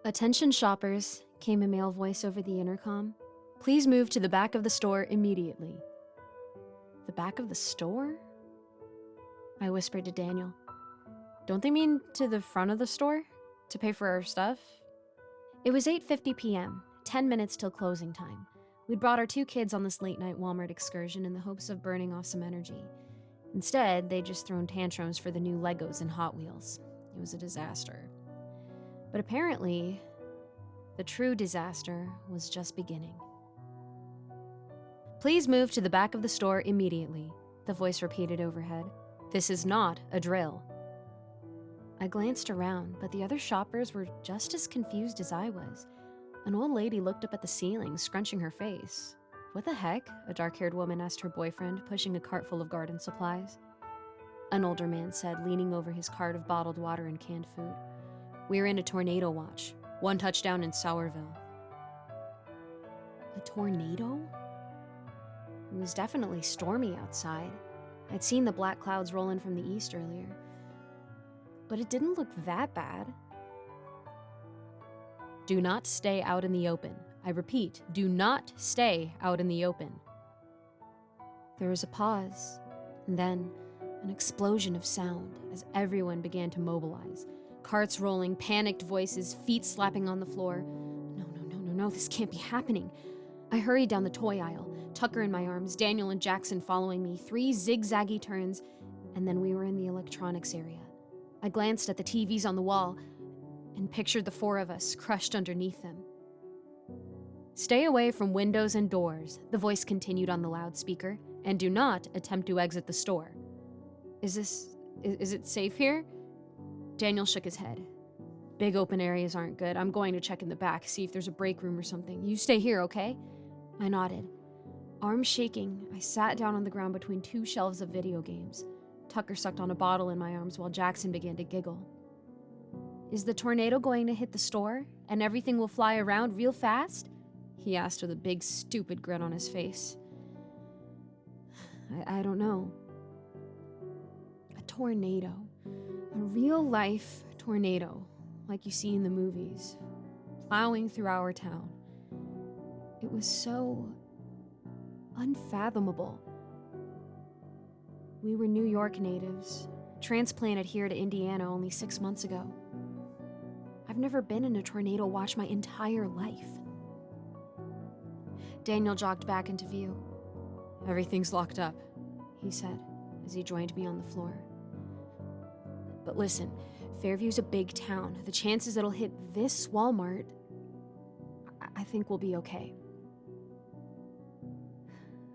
"Attention shoppers," came a male voice over the intercom. "Please move to the back of the store immediately." "The back of the store?" I whispered to Daniel. "Don't they mean to the front of the store? To pay for our stuff?" It was 8:50 p.m., 10 minutes till closing time. We'd brought our 2 kids on this late-night Walmart excursion in the hopes of burning off some energy. Instead, they'd just thrown tantrums for the new Legos and Hot Wheels. It was a disaster. But apparently, the true disaster was just beginning. "Please move to the back of the store immediately," the voice repeated overhead. "This is not a drill." I glanced around, but the other shoppers were just as confused as I was. An old lady looked up at the ceiling, scrunching her face. "What the heck?" a dark-haired woman asked her boyfriend, pushing a cart full of garden supplies. An older man said, leaning over his cart of bottled water and canned food, "We're in a tornado watch. 1 touchdown in Sourville." A tornado? It was definitely stormy outside. I'd seen the black clouds roll in from the east earlier. But it didn't look that bad. "Do not stay out in the open. I repeat, do not stay out in the open." There was a pause, and then an explosion of sound as everyone began to mobilize. Carts rolling, panicked voices, feet slapping on the floor. No, this can't be happening. I hurried down the toy aisle, Tucker in my arms, Daniel and Jackson following me, 3 zigzaggy turns, and then we were in the electronics area. I glanced at the TVs on the wall and pictured the 4 of us crushed underneath them. "Stay away from windows and doors," the voice continued on the loudspeaker, "and do not attempt to exit the store." Is it safe here?" Daniel shook his head. "Big open areas aren't good. I'm going to check in the back, see if there's a break room or something. You stay here, okay?" I nodded. Arms shaking, I sat down on the ground between 2 shelves of video games. Tucker sucked on a bottle in my arms while Jackson began to giggle. "Is the tornado going to hit the store, and everything will fly around real fast?" he asked with a big, stupid grin on his face. I don't know. A tornado. A real-life tornado, like you see in the movies, plowing through our town. It was so unfathomable. We were New York natives, transplanted here to Indiana only 6 months ago. I've never been in a tornado watch my entire life. Daniel jogged back into view. "Everything's locked up," he said, as he joined me on the floor. "But listen, Fairview's a big town. The chances it'll hit this Walmart, I think we'll be okay."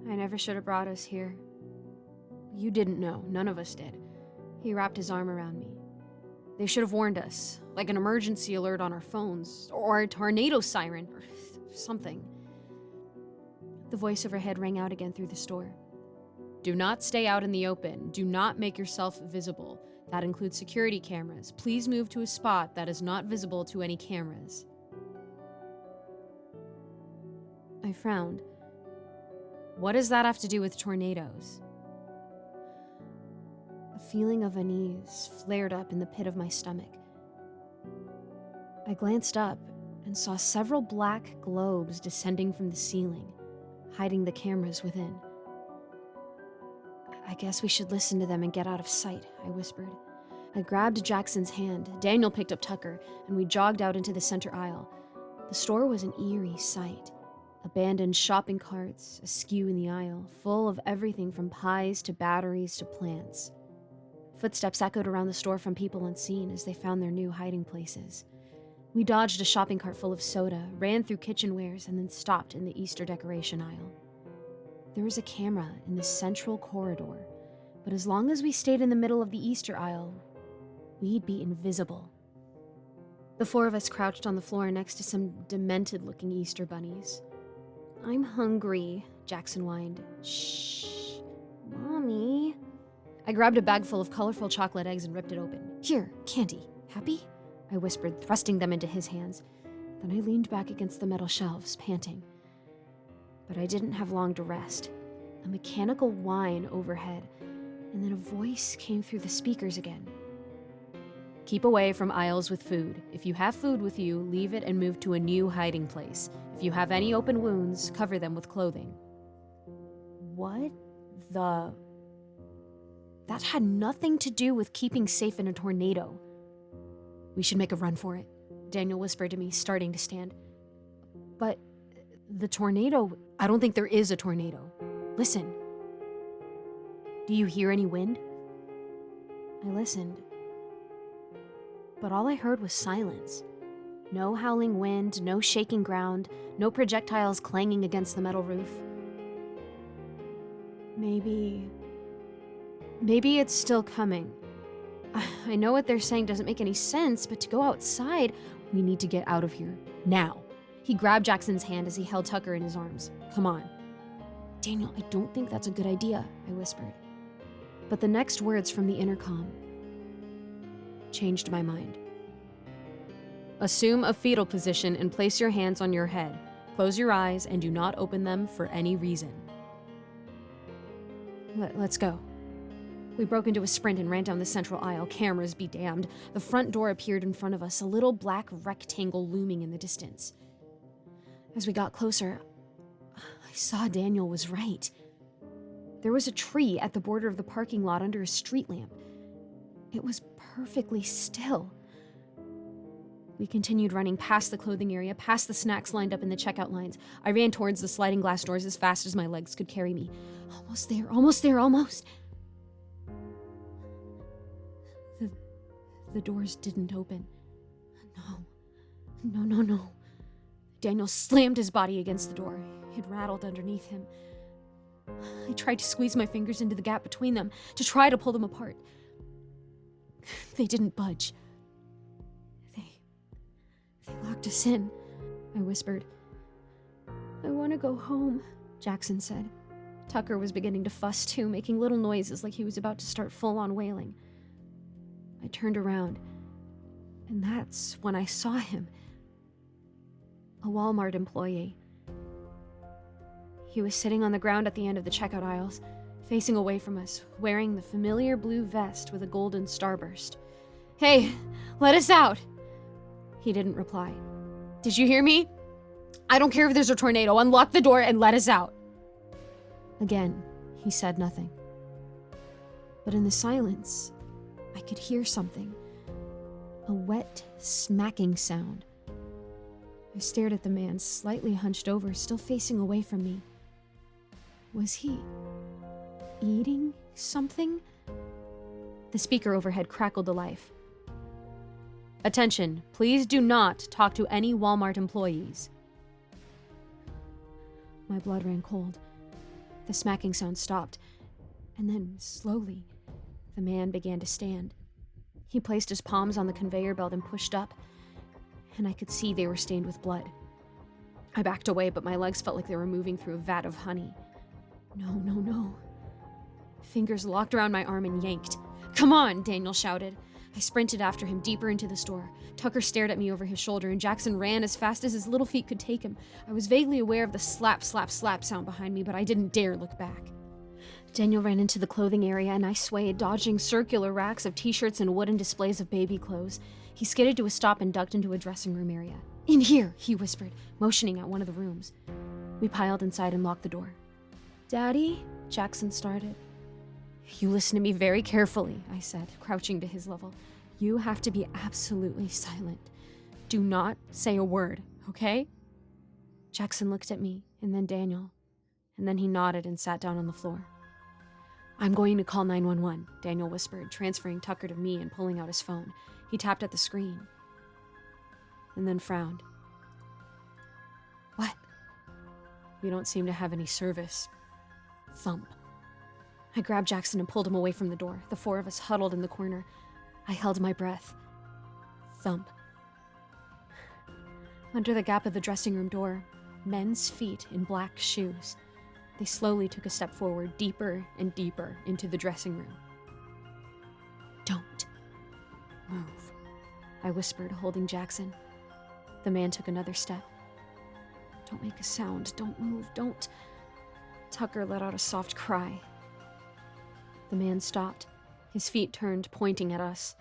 "I never should have brought us here." "You didn't know. None of us did." He wrapped his arm around me. "They should have warned us, like an emergency alert on our phones, or a tornado siren, or something." The voice overhead rang out again through the store. "Do not stay out in the open. Do not make yourself visible. That includes security cameras. Please move to a spot that is not visible to any cameras." I frowned. "What does that have to do with tornadoes?" A feeling of unease flared up in the pit of my stomach. I glanced up and saw several black globes descending from the ceiling, hiding the cameras within. "I guess we should listen to them and get out of sight," I whispered. I grabbed Jackson's hand, Daniel picked up Tucker, and we jogged out into the center aisle. The store was an eerie sight. Abandoned shopping carts, askew in the aisle, full of everything from pies to batteries to plants. Footsteps echoed around the store from people unseen as they found their new hiding places. We dodged a shopping cart full of soda, ran through kitchenwares, and then stopped in the Easter decoration aisle. There was a camera in the central corridor, but as long as we stayed in the middle of the Easter aisle, we'd be invisible. The 4 of us crouched on the floor next to some demented-looking Easter bunnies. "I'm hungry," Jackson whined. "Shh, Mommy." I grabbed a bag full of colorful chocolate eggs and ripped it open. "Here, candy. Happy?" I whispered, thrusting them into his hands. Then I leaned back against the metal shelves, panting. But I didn't have long to rest. A mechanical whine overhead, and then a voice came through the speakers again. Keep away from aisles with food. If you have food with you, leave it and move to a new hiding place. If you have any open wounds, cover them with clothing. What the... That had nothing to do with keeping safe in a tornado. We should make a run for it, Daniel whispered to me, starting to stand. But the tornado... I don't think there is a tornado. Listen. Do you hear any wind? I listened. But all I heard was silence. No howling wind, no shaking ground, no projectiles clanging against the metal roof. Maybe it's still coming. I know what they're saying doesn't make any sense, but to go outside, we need to get out of here. Now. He grabbed Jackson's hand as he held Tucker in his arms. Come on. Daniel, I don't think that's a good idea, I whispered. But the next words from the intercom changed my mind. Assume a fetal position and place your hands on your head. Close your eyes and do not open them for any reason. Let's go. We broke into a sprint and ran down the central aisle, cameras be damned. The front door appeared in front of us, a little black rectangle looming in the distance. As we got closer, I saw Daniel was right. There was a tree at the border of the parking lot under a street lamp. It was perfectly still. We continued running past the clothing area, past the snacks lined up in the checkout lines. I ran towards the sliding glass doors as fast as my legs could carry me. Almost there, almost there, almost. The doors didn't open. No. Daniel slammed his body against the door. It rattled underneath him. I tried to squeeze my fingers into the gap between them to try to pull them apart. They didn't budge. They locked us in, I whispered. I want to go home, Jackson said. Tucker was beginning to fuss too, making little noises like he was about to start full-on wailing. I turned around, and that's when I saw him. A Walmart employee. He was sitting on the ground at the end of the checkout aisles, facing away from us, wearing the familiar blue vest with a golden starburst. Hey, let us out! He didn't reply. Did you hear me? I don't care if there's a tornado. Unlock the door and let us out. Again, he said nothing. But in the silence, I could hear something. A wet, smacking sound. I stared at the man, slightly hunched over, still facing away from me. Was he eating something? The speaker overhead crackled to life. Attention, please do not talk to any Walmart employees. My blood ran cold. The smacking sound stopped, and then, slowly, the man began to stand. He placed his palms on the conveyor belt and pushed up, and I could see they were stained with blood. I backed away, but my legs felt like they were moving through a vat of honey. No. Fingers locked around my arm and yanked. Come on, Daniel shouted. I sprinted after him deeper into the store. Tucker stared at me over his shoulder, and Jackson ran as fast as his little feet could take him. I was vaguely aware of the slap, slap, slap sound behind me, but I didn't dare look back. Daniel ran into the clothing area, and I swayed, dodging circular racks of t-shirts and wooden displays of baby clothes. He skidded to a stop and ducked into a dressing room area. In here, he whispered, motioning at one of the rooms. We piled inside and locked the door. Daddy? Jackson started. You listen to me very carefully, I said, crouching to his level. You have to be absolutely silent. Do not say a word, okay? Jackson looked at me, and then Daniel, and then he nodded and sat down on the floor. I'm going to call 911, Daniel whispered, transferring Tucker to me and pulling out his phone. He tapped at the screen, and then frowned. What? We don't seem to have any service. Thump. I grabbed Jackson and pulled him away from the door. The four of us huddled in the corner. I held my breath. Thump. Under the gap of the dressing room door, men's feet in black shoes. They slowly took a step forward, deeper and deeper into the dressing room. Don't move, I whispered, holding Jackson. The man took another step. Don't make a sound. Don't move. Don't. Tucker let out a soft cry. The man stopped. His feet turned, pointing at us.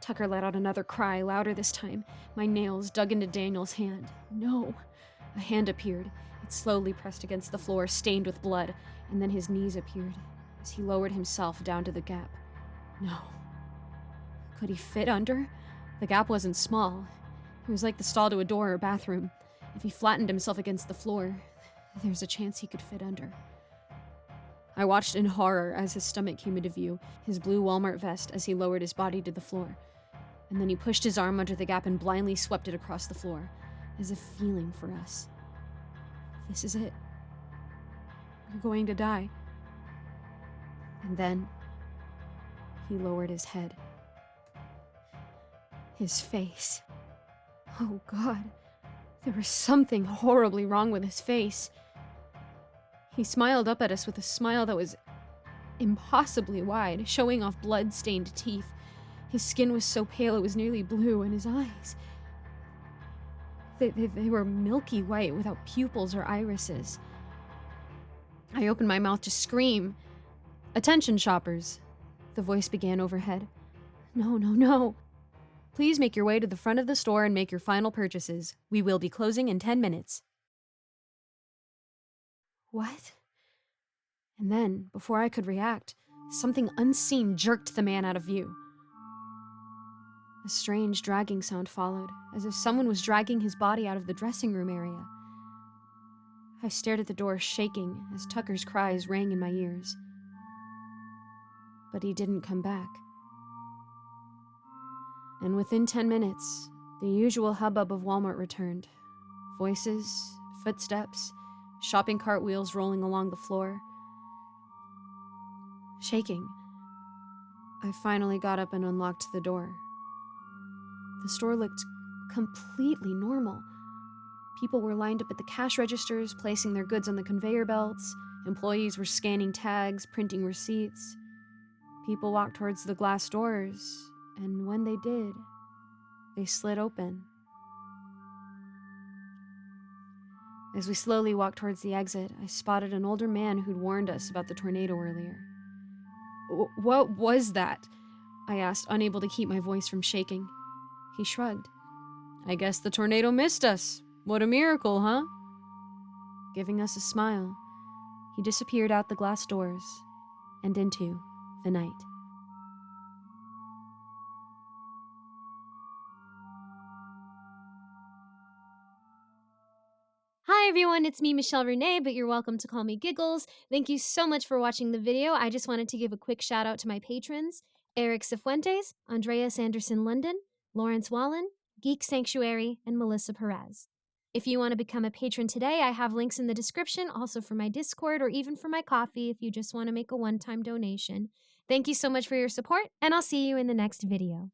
Tucker let out another cry, louder this time. My nails dug into Daniel's hand. No. A hand appeared. It slowly pressed against the floor, stained with blood, and then his knees appeared as he lowered himself down to the gap. No. Could he fit under? The gap wasn't small. It was like the stall to a door or bathroom. If he flattened himself against the floor, there's a chance he could fit under. I watched in horror as his stomach came into view, his blue Walmart vest as he lowered his body to the floor. And then he pushed his arm under the gap and blindly swept it across the floor, as if feeling for us. This is it. You're going to die. And then he lowered his head. His face. Oh God, there was something horribly wrong with his face. He smiled up at us with a smile that was impossibly wide, showing off blood-stained teeth. His skin was so pale it was nearly blue, and his eyes... They were milky white without pupils or irises. I opened my mouth to scream. "Attention, shoppers," the voice began overhead. No, no, no. "Please make your way to the front of the store and make your final purchases. We will be closing in 10 minutes. What? And then, before I could react, something unseen jerked the man out of view. A strange dragging sound followed, as if someone was dragging his body out of the dressing room area. I stared at the door, shaking, as Tucker's cries rang in my ears. But he didn't come back. And within 10 minutes, the usual hubbub of Walmart returned. Voices, footsteps, shopping cart wheels rolling along the floor. Shaking, I finally got up and unlocked the door. The store looked completely normal. People were lined up at the cash registers, placing their goods on the conveyor belts. Employees were scanning tags, printing receipts. People walked towards the glass doors, and when they did, they slid open. As we slowly walked towards the exit, I spotted an older man who'd warned us about the tornado earlier. What was that?" I asked, unable to keep my voice from shaking. He shrugged. "I guess the tornado missed us. What a miracle, huh?" Giving us a smile, he disappeared out the glass doors and into the night. Hi everyone, it's me, Michelle Renee, but you're welcome to call me Giggles. Thank you so much for watching the video. I just wanted to give a quick shout out to my patrons: Eric Cifuentes, Andrea Sanderson London, Lawrence Wallen, Geek Sanctuary, and Melissa Perez. If you want to become a patron today, I have links in the description, also for my Discord or even for my coffee if you just want to make a one-time donation. Thank you so much for your support, and I'll see you in the next video.